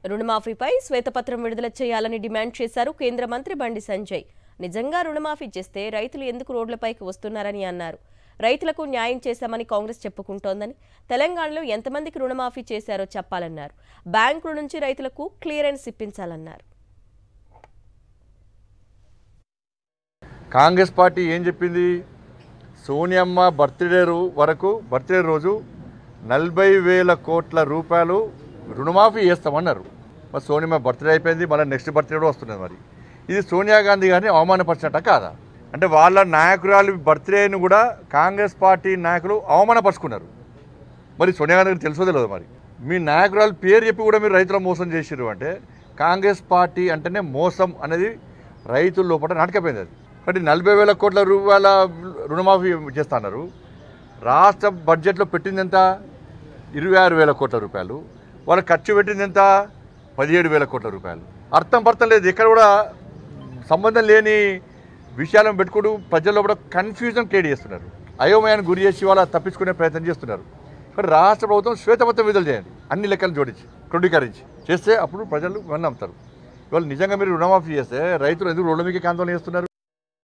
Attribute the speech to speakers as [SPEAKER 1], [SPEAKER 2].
[SPEAKER 1] రుణమాఫీపై శ్వేతపత్రం విడుదల చేయాలని డిమాండ్ చేశారు కేంద్ర మంత్రి బండి సంజయ్. నిజంగా రుణమాఫీ చేస్తే రైతులు ఎందుకు రోడ్లపైకి వస్తున్నారని అన్నారు. రైతులకు న్యాయం చేశామని కాంగ్రెస్ చెప్పుకుంటోందని, తెలంగాణలో ఎంతమందికి రుణమాఫీ చేశారో చెప్పాలన్నారు. బ్యాంకుల నుంచి రైతులకు క్లియరెన్స్ ఇప్పించాలన్నారు.
[SPEAKER 2] కాంగ్రెస్ పార్టీ ఏం చెప్పింది? సోనియమ్మ బర్త్డే రోజు 40,000 కోట్ల రూపాయలు రుణమాఫీ చేస్తామన్నారు. మరి సోనియమ్మ బర్త్డే అయిపోయింది, మళ్ళీ నెక్స్ట్ బర్త్డే కూడా వస్తున్నది. మరి ఇది సోనియా గాంధీ గారిని అవమానపరిచినట్ట కాదా? అంటే వాళ్ళ నాయకురాలు బర్త్డేను కూడా కాంగ్రెస్ పార్టీ నాయకులు అవమానపరుచుకున్నారు. మరి సోనియా గాంధీ గారికి తెలుసో తెలియదు. మరి మీ నాయకురాలు పేరు చెప్పి కూడా మీరు రైతుల మోసం చేసిర్రు అంటే కాంగ్రెస్ పార్టీ అంటేనే మోసం అనేది రైతుల లోపల నాటకపోయింది. అది కాబట్టి 40,000 కోట్ల రూపాయల రుణమాఫీ చేస్తున్నారు. రాష్ట్ర బడ్జెట్లో పెట్టింది ఎంత? 26,000 కోట్ల రూపాయలు. వాళ్ళు ఖర్చు పెట్టింది ఎంత? 17,000 కోట్ల రూపాయలు. అర్థం లేదు. ఇక్కడ కూడా సంబంధం లేని విషయాలను పెట్టుకుంటూ ప్రజల్లో కూడా కన్ఫ్యూజన్ క్రియేట్ చేస్తున్నారు. అయోమయాన్ని గురి చేసి వాళ్ళ తప్పించుకునే ప్రయత్నం చేస్తున్నారు. ఇక్కడ రాష్ట్ర ప్రభుత్వం శ్వేతపత్రం విడుదల చేయండి, అన్ని లెక్కలు జోడించి క్రోడీకరించి చేస్తే అప్పుడు ప్రజలు నమ్ముతారు. ఇవాళ నిజంగా మీరు రుణమాఫీ చేస్తే రైతులు ఎందుకు రోడ్ల మీదకి ఆందోళన చేస్తున్నారు?